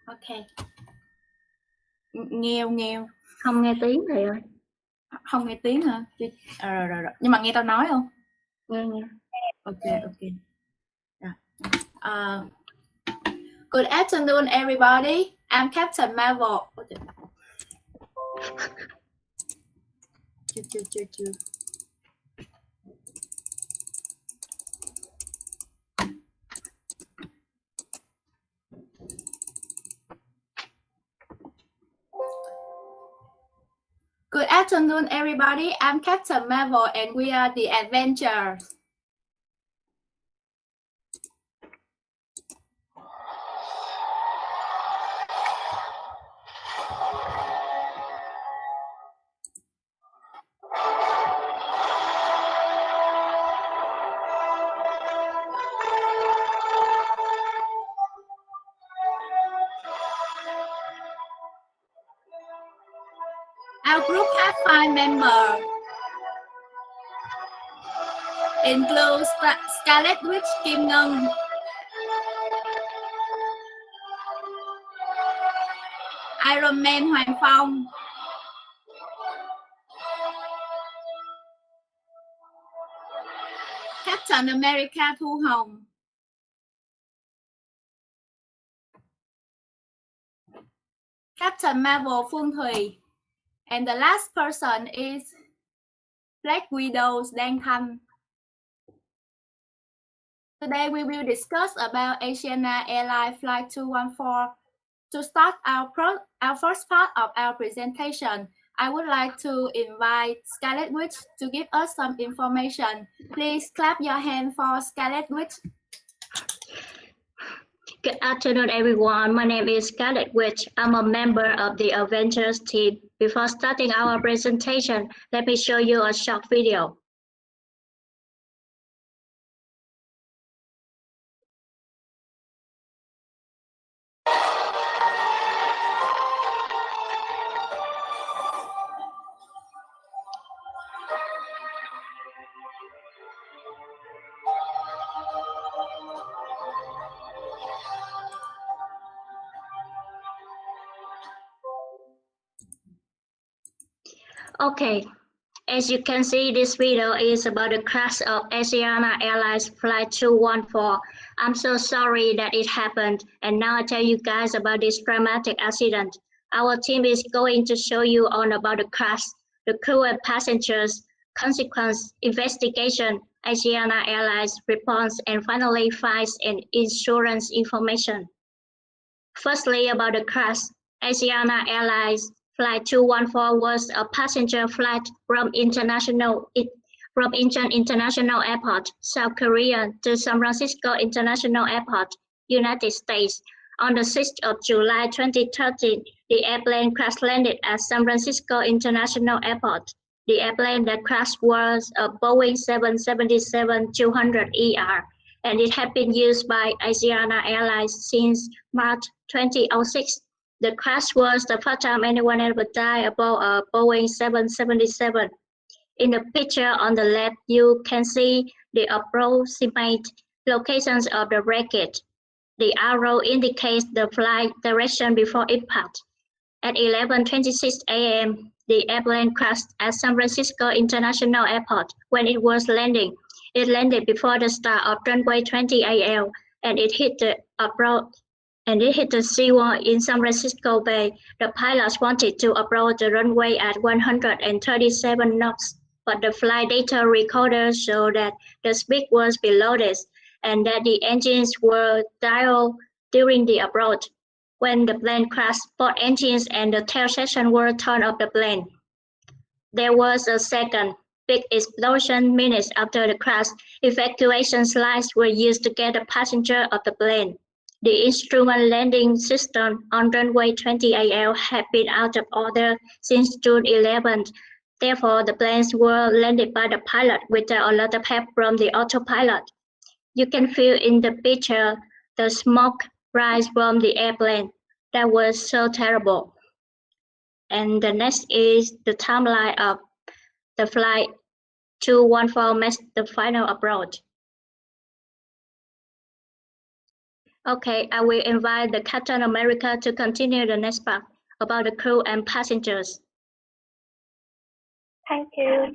Ok. Nghèo. Không nghe tiếng thầy ơi. Không nghe tiếng hả? Rồi. Nhưng mà nghe tao nói không? Nghe. Ok. Good afternoon, everybody. I'm Captain Marvel. Chưa. Good afternoon, everybody. I'm Captain Marvel, and we are the Adventures. Our group has 5 members, includes Scarlet Witch Kim Ngân, Iron Man Hoàng Phong, Captain America Thu Hồng, Captain Marvel Phương Thùy, and the last person is Black Widow Đan Thanh. Today we will discuss about Asiana Airlines Flight 214. To start our first part of our presentation, I would like to invite Scarlet Witch to give us some information. Please clap your hand for Scarlet Witch. Good afternoon, everyone. My name is Scarlet Witch. I'm a member of the Avengers team. Before starting our presentation, let me show you a short video. Okay, as you can see, this video is about the crash of Asiana Airlines Flight 214. I'm so sorry that it happened, and now I tell you guys about this dramatic accident. Our team is going to show you all about the crash, the crew and passengers, consequence, investigation, Asiana Airlines response, and finally fines and insurance information. Firstly, about the crash, Asiana Airlines Flight 214 was a passenger flight from Incheon International Airport, South Korea to San Francisco International Airport, United States. On the 6th of July 2013, the airplane crash landed at San Francisco International Airport. The airplane that crashed was a Boeing 777-200ER, and it had been used by Asiana Airlines since March 2006. The crash was the first time anyone ever died aboard a Boeing 777. In the picture on the left, you can see the approximate locations of the wreckage. The arrow indicates the flight direction before impact. At 11:26 a.m., the airplane crashed at San Francisco International Airport. When it was landing, it landed before the start of runway 20 AL, and it hit the seawall in San Francisco Bay. The pilots wanted to approach the runway at 137 knots, but the flight data recorder showed that the speed was below this, and that the engines were idle during the approach. When the plane crashed, both engines and the tail section were torn off the plane. There was a second big explosion minutes after the crash. Evacuation slides were used to get the passenger off the plane. The instrument landing system on runway 20 AL had been out of order since June 11th. Therefore, the planes were landed by the pilot without a lot of help from the autopilot. You can feel in the picture the smoke rise from the airplane. That was so terrible. And the next is the timeline of the flight. 214 makes the final approach. Okay, I will invite the Captain America to continue the next part about the crew and passengers. Thank you.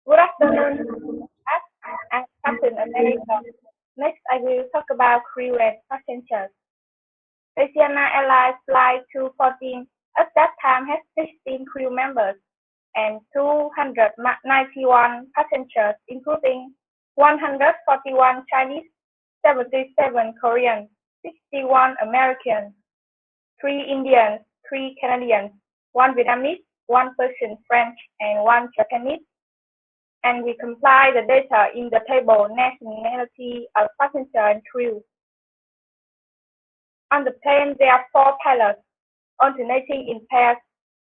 Good afternoon, I'm Captain America. Next, I will talk about crew and passengers. Asiana Airlines Flight 214 at that time had 16 crew members and 291 passengers, including 141 Chinese, 77 Koreans, 61 Americans, 3 Indians, 3 Canadians, 1 Vietnamese, 1 Persian French, and 1 Japanese. And we compile the data in the table nationality of passenger and crew. On the plane, there are 4 pilots, alternating in pairs.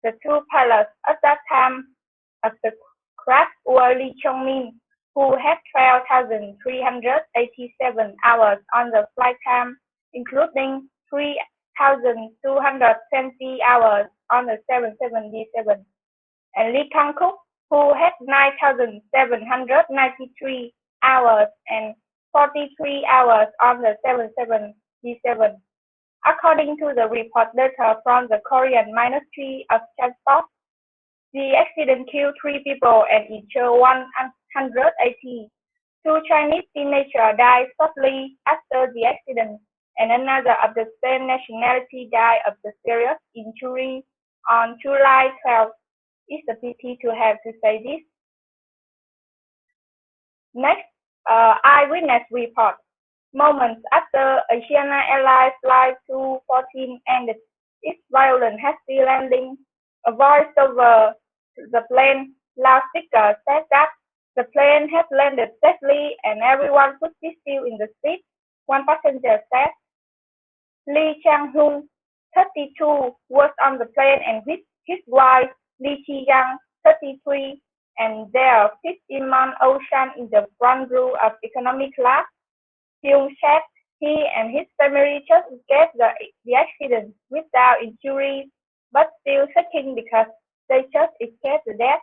The 2 pilots at that time of the crash were Lee Chong-min, who had 12,387 hours on the flight time, including 3,220 hours on the 777, and Lee Kang-kook, who had 9,793 hours and 43 hours on the 777. According to the report data from the Korean Ministry of Transport, the accident killed 3 people and injured 180. 2 Chinese teenagers died shortly after the accident, and another of the same nationality died of the serious injury on July 12. It's a pity to have to say this. Next, eyewitness report. Moments after Asiana Airlines Flight 214 ended its violent hasty landing, a voice over the plane loudspeaker said that the plane had landed safely and everyone could be still in the seat. One passenger said. Lee Chang-hoon, 32, was on the plane and with his wife, Lee Chi-young, 33, and their 15-month-old son in the front row of economy class. Hyun said he and his family just escaped the accident without injuries, but still shaking because they just escaped the death.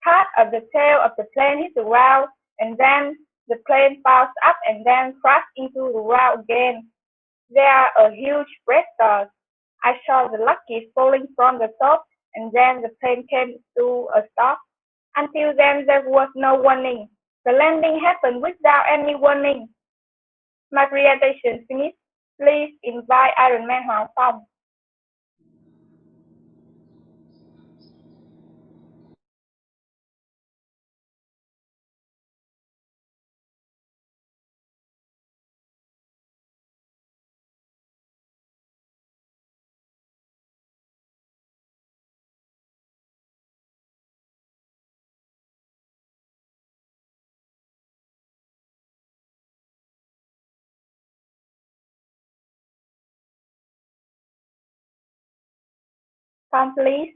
Part of the tail of the plane hit the ground, and then the plane bounced up and then crashed into the ground again. There are a huge red stars. I saw the lucky falling from the top, and then the plane came to a stop. Until then, there was no warning. The landing happened without any warning. My presentation finished. Please invite Iron Man Hoàng Phong. Phong, please.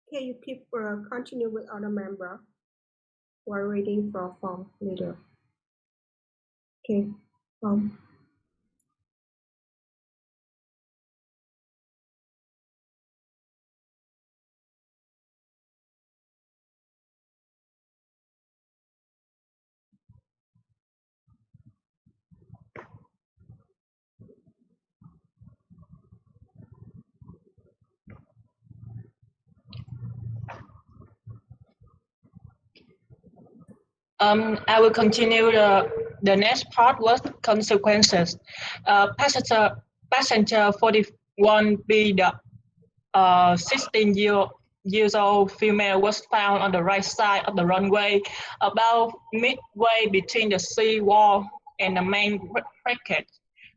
Can you people continue with other member while waiting for form leader? Okay, form. I will continue the next part with consequences. Passenger 41B, the 16 years old female was found on the right side of the runway, about midway between the sea wall and the main bracket.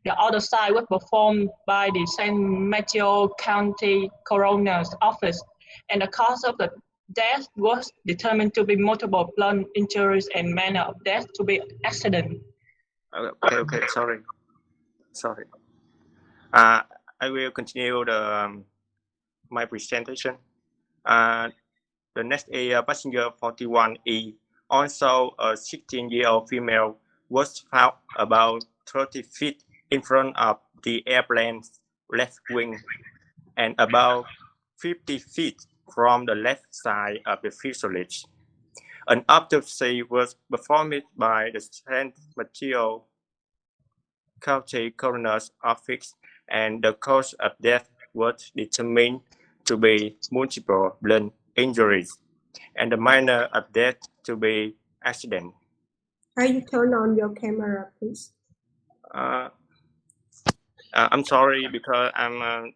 The other side was performed by the San Mateo County Coroner's Office, and the cause of the death was determined to be multiple blunt injuries and manner of death to be accident. Okay, sorry. I will continue my presentation. The next is passenger 41E. Also, a 16-year-old female was found about 30 feet in front of the airplane's left wing and about 50 feet from the left side of the fuselage. An autopsy was performed by the St. Matthew County Coroner's Office, and the cause of death was determined to be multiple blunt injuries, and the manner of death to be accident. Can you turn on your camera, please? I'm sorry because I'm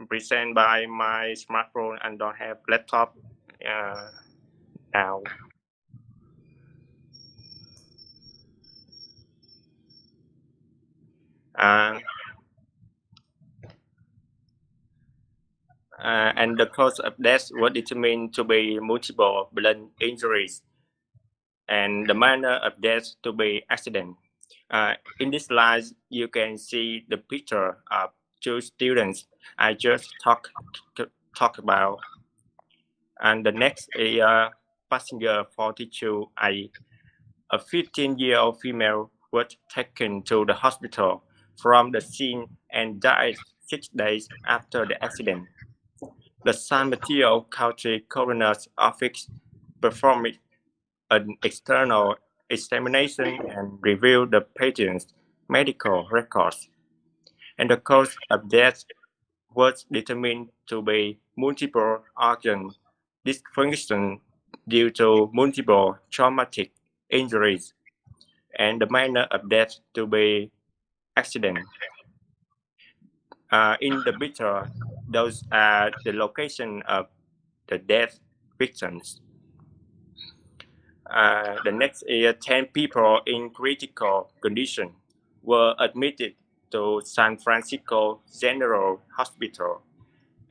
present by my smartphone and don't have laptop now. And the cause of death was determined to be multiple blunt injuries, and the manner of death to be accident. In this slide, you can see the picture of two students I just talk about. And the next is passenger 42A. A 15-year-old female was taken to the hospital from the scene and died 6 days after the accident. The San Mateo County Coroner's Office performed an external examination and reviewed the patient's medical records, and the cause of death was determined to be multiple organ dysfunction due to multiple traumatic injuries, and the manner of death to be accident. In the picture, those are the location of the death victims. The next is 10 people in critical condition were admitted to San Francisco General Hospital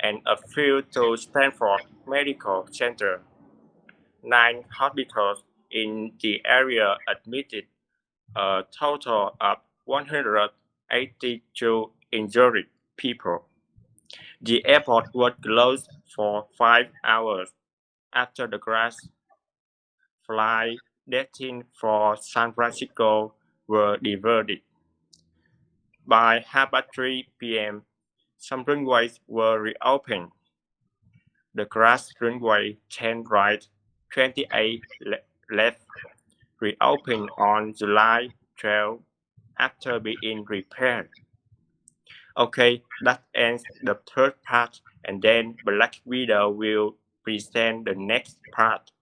and a few to Stanford Medical Center. 9 hospitals in the area admitted a total of 182 injured people. The airport was closed for 5 hours after the crash. Flight destined for San Francisco were diverted. By 3:30 p.m., some runways were reopened. The crash runway 10 right, 28 left reopened on July 12 after being repaired. Okay, that ends the third part, and then Black Widow will present the next part.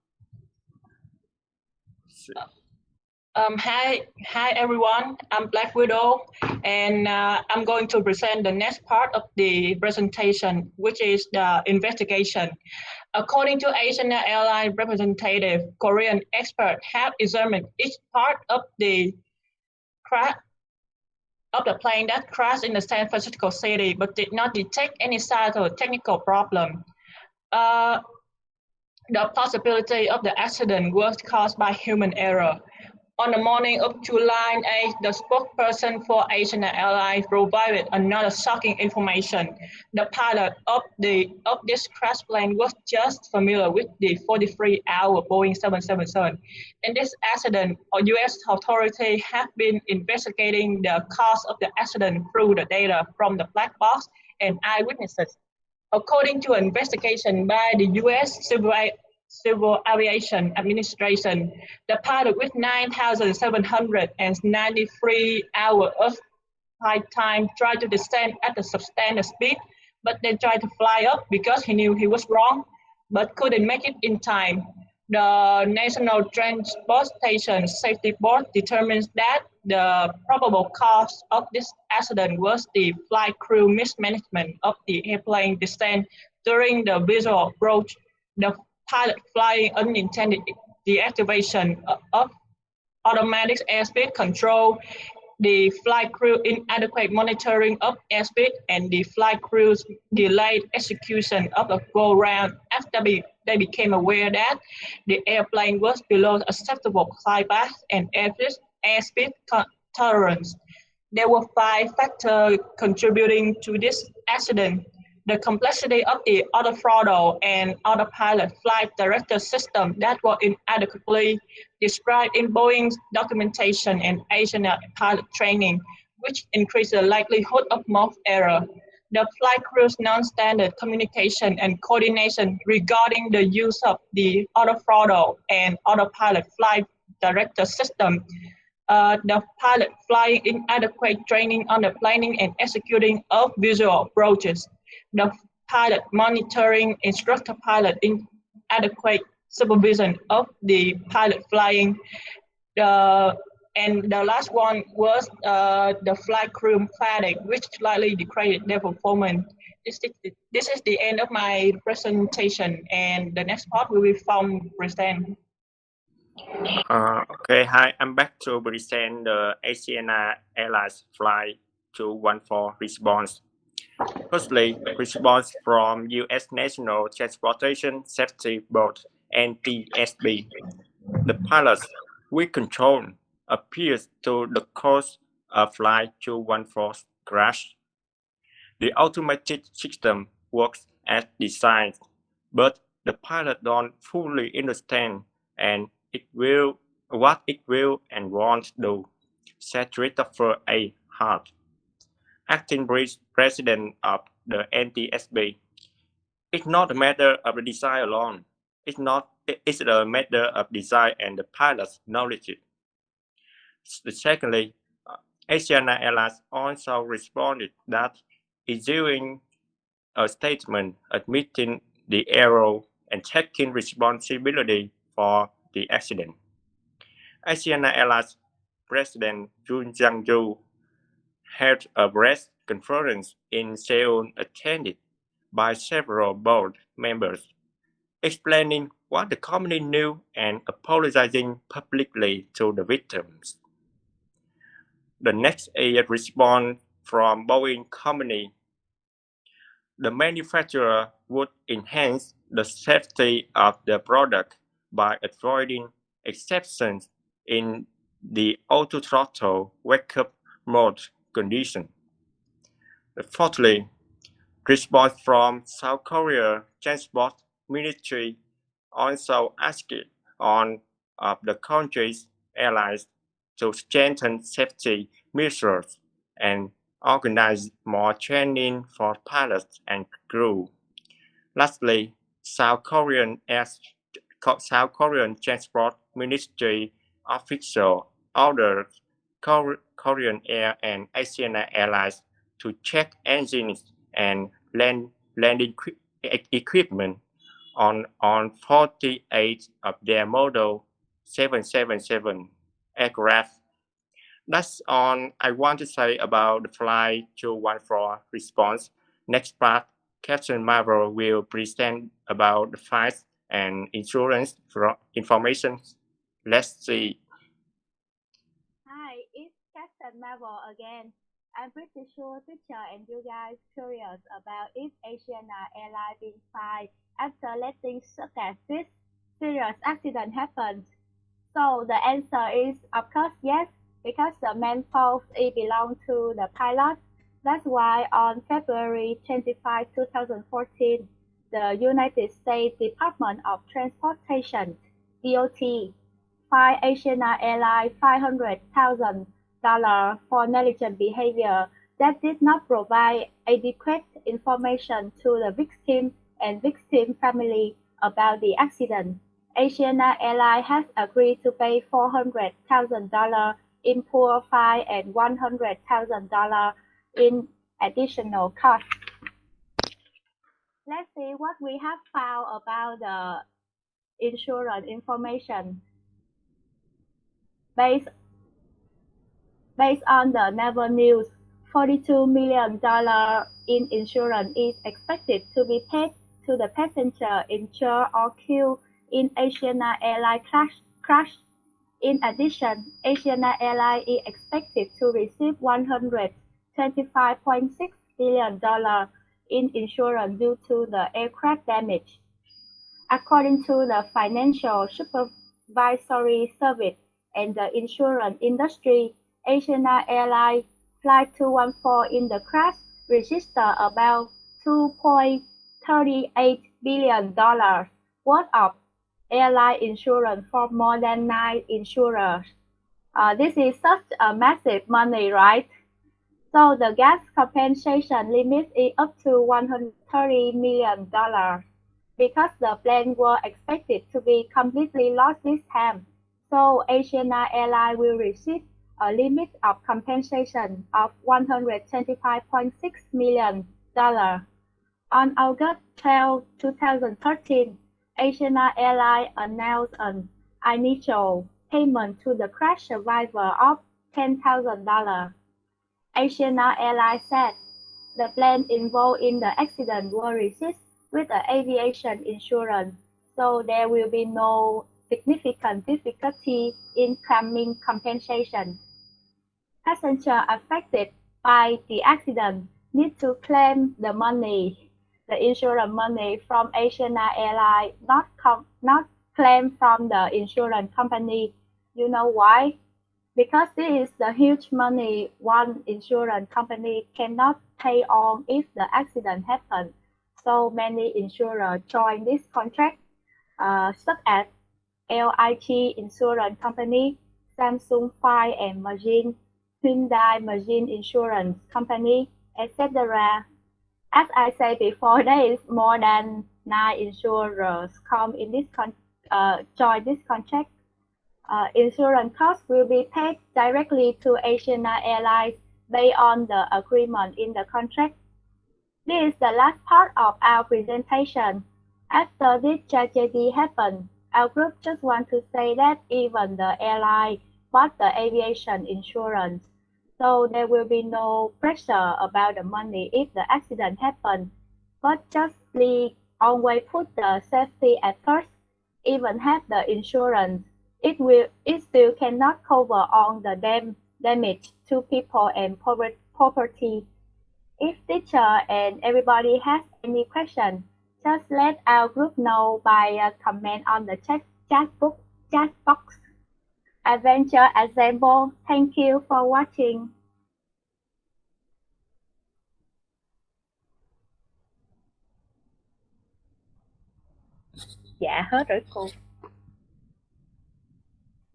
Hi everyone, I'm Black Widow, and I'm going to present the next part of the presentation, which is the investigation. According to Asiana Airlines representative, Korean experts have examined each part of the plane that crashed in the San Francisco city, but did not detect any signs of a technical problem. The possibility of the accident was caused by human error. On the morning of July 8, the spokesperson for Asiana Airlines provided another shocking information. The pilot of this crash plane was just familiar with the 43-hour Boeing 777. In this accident, U.S. authorities have been investigating the cause of the accident through the data from the black box and eyewitnesses. According to an investigation by the U.S. Civil Aviation Administration, the pilot with 9,793 hours of flight time tried to descend at a substandard speed, but then tried to fly up because he knew he was wrong, but couldn't make it in time. The National Transportation Safety Board determines that the probable cause of this accident was the flight crew mismanagement of the airplane descent during the visual approach. The pilot flying unintended deactivation of automatic airspeed control, the flight crew inadequate monitoring of airspeed, and the flight crew's delayed execution of the go-round they became aware that the airplane was below acceptable flight path and airspeed tolerance. There were 5 factors contributing to this accident: the complexity of the autothrottle and autopilot flight director system that were inadequately described in Boeing's documentation and Asiana pilot training, which increased the likelihood of mock error. The flight crew's non-standard communication and coordination regarding the use of the autothrottle and autopilot flight director system, the pilot flying inadequate training on the planning and executing of visual approaches, the pilot monitoring instructor pilot inadequate supervision of the pilot flying, and the last one was the flight crew fatigue, which slightly degraded their performance. This is the end of my presentation, and the next part will be from present. Okay, hi, I'm back to present the Asiana Airlines Flight 214 response. Firstly, response from U.S. National Transportation Safety Board (NTSB). The pilot's weak control appears to the cause of Flight 214's crash. The automatic system works as designed, but the pilot don't fully understand and what it will and won't do, said Christopher A. Hart, acting president of the NTSB. It's not a matter of the design alone. It's a matter of design and the pilot's knowledge. Secondly, Asiana Airlines also responded that issuing a statement admitting the error and taking responsibility for the accident. Asiana Airlines President Jun Jang-ju held a press conference in Seoul attended by several board members, explaining what the company knew and apologizing publicly to the victims. The next is a response from Boeing Company. The manufacturer would enhance the safety of the product by avoiding exceptions in the auto-throttle wake-up mode condition. Fourthly, response from South Korea Transport Ministry also asked on of the country's airlines to strengthen safety measures and organize more training for pilots and crew. Lastly, South Korean Transport Ministry official ordered Korean Air and Asiana Airlines to check engines and landing equipment on 48 of their Model 777 aircraft. That's all I want to say about the Flight 214 response. Next part, Captain Marvel will present about the flights and insurance information. Let's see. Hi, it's Captain Marvel again. I'm pretty sure teacher and you guys curious about if Asiana Airlines being fine after letting such as this serious accident happened. So the answer is of course yes, because the main fault it belonged to the pilot. That's why on February 25, 2014, the United States Department of Transportation (DOT) fined Asiana Airlines $500,000 for negligent behavior that did not provide adequate information to the victim and victim family about the accident. Asiana Airlines has agreed to pay $400,000 in poor fine and $100,000 in additional costs. Let's see what we have found about the insurance information. Based on the Naval News, $42 million in insurance is expected to be paid to the passenger injured or killed in Asiana Airlines crash. In addition, Asiana Airlines is expected to receive $125.6 billion in insurance due to the aircraft damage. According to the Financial Supervisory Service and the insurance industry, Asiana Airlines Flight 214 in the crash registered about $2.38 billion worth of airline insurance for more than 9 insurers. This is such a massive money, right? So the gas compensation limit is up to $130 million because the plane were expected to be completely lost this time. So Asiana Airlines will receive a limit of compensation of $125.6 million. On August 12, 2013, Asiana Airlines announced an initial payment to the crash survivor of $10,000. Asiana Airlines said the plane involved in the accident will resist with the aviation insurance, so there will be no significant difficulty in claiming compensation. Passengers affected by the accident need to claim the insurance money from Asiana Airlines, not claim from the insurance company. You know why? Because this is the huge money one insurance company cannot pay on if the accident happens. So many insurers join this contract, such as LIG Insurance Company, Samsung Fire and Marine, Hyundai Marine Insurance Company, etc. As I said before, there is more than 9 insurers come in this join this contract. Insurance costs will be paid directly to Asiana Airlines based on the agreement in the contract. This is the last part of our presentation. After this tragedy happened, our group just want to say that even the airline bought the aviation insurance, so there will be no pressure about the money if the accident happens. But just please always put the safety at first. Even have the insurance, it still cannot cover all the damage to people and property. If teacher and everybody has any question, just let our group know by comment on the chat box. Adventure example. Thank you for watching. Dạ hết rồi cô.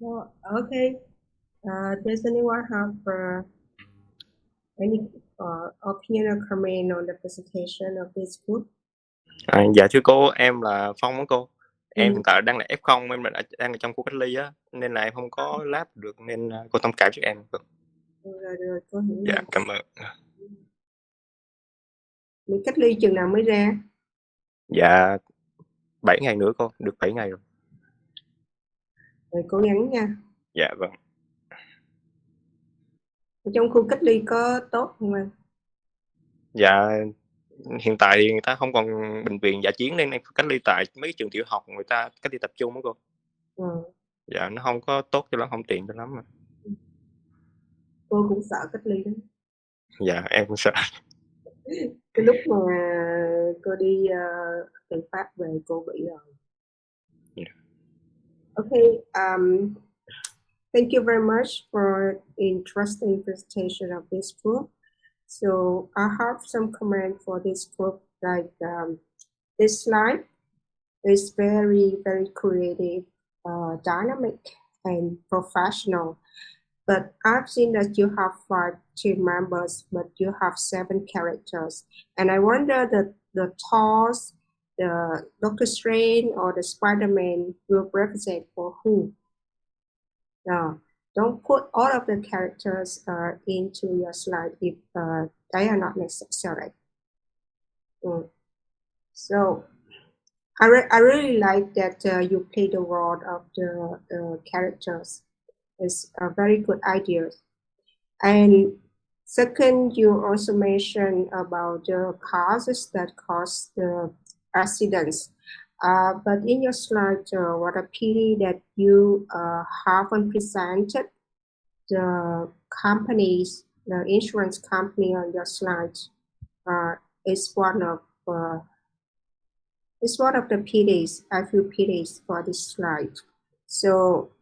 Well, okay. Does anyone have any opinion or comment on the presentation of this group? Dạ thưa cô, em là Phong á cô. Em hiện tại đang là F0, em đang ở trong khu cách ly á, nên là em không có lab được, nên cô thông cảm cho em. Rồi, cô hiểu rồi. Dạ, cảm ơn. Mình cách ly chừng nào mới ra? Dạ 7 ngày nữa cô, được 7 ngày rồi. Rồi cố gắng nha. Dạ vâng. Ở trong khu cách ly có tốt không em? Dạ hiện tại thì người ta không còn bệnh viện dã chiến nên em cách ly tại mấy trường tiểu học, người ta cách ly tập trung đó cô. Dạ nó không có tốt cho lắm, không tiện cho lắm mà. Cô cũng sợ cách ly đó. Dạ em cũng sợ. Cái lúc mà cô đi từ Pháp về cô bị rồi. Yeah. Okay, thank you very much for interesting presentation of this group. So I have some comment for this group, like this slide is very, very creative, dynamic and professional. But I've seen that you have 5 team members, but you have 7 characters. And I wonder that the Thors, the Doctor Strange or the Spider-Man will represent for who? Don't put all of the characters into your slide if they are not necessary. So I really like that you play the role of the characters. It's a very good idea. And second, you also mentioned about the causes that cause the accidents. But in your slide, what a pity that you haven't presented the companies, the insurance company on your slide. Is one of it's one of the pities. I feel pities for this slide. So